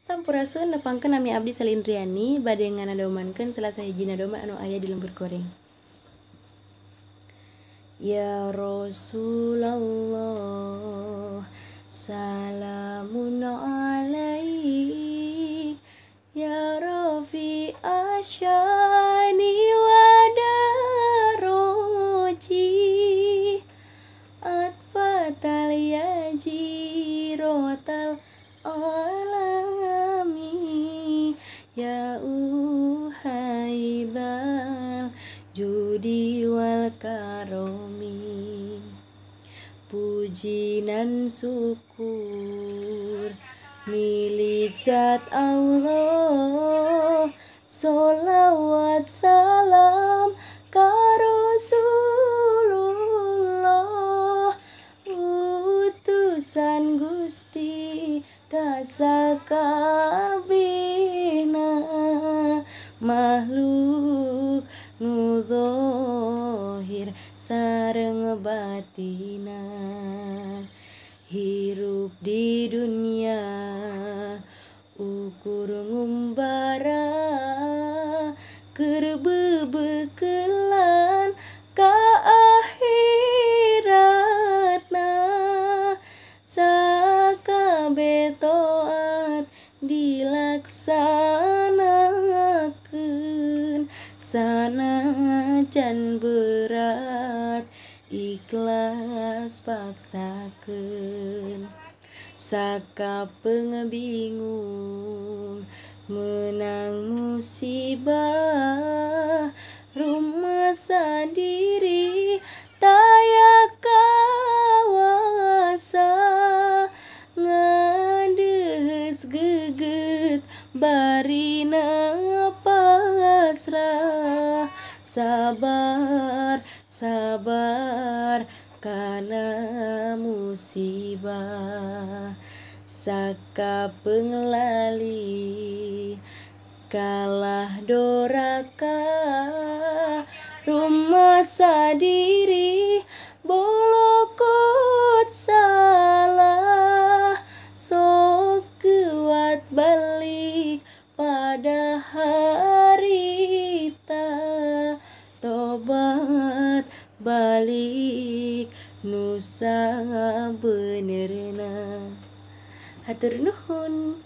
Sampurasun nepangkeun nami abdi Salindriani bade nganadomankeun salah sahiji nadoman anu aya di lembur goreng. Ya Rasulullah salamun alaik ya Rafi asyani wa daroji atfatal yajirotal alami ya uhaidal judi wal karomi. Puji dan syukur milik zat Allah, sholawat salam ka Rasulullah, utusan Gusti ka sakabehna makhluk nu dhohir sareng batina. Hirup di dunia ukur ngumbara keur beubeukeulan ka akhiratna, sakabeh taat dilaksanakeun sanajan berat ikhlas paksakeun. Sakapeung bingung menang musibah, rumasa diri taya kawasa, ngadeus geget barina pasrah. Sabar sabar kana musibah, sakapeung lali kalah doraka, rumasa diri bolokot salah, sok kuat balik pada harita, tobat balik nusa benerna. Hatur nuhun.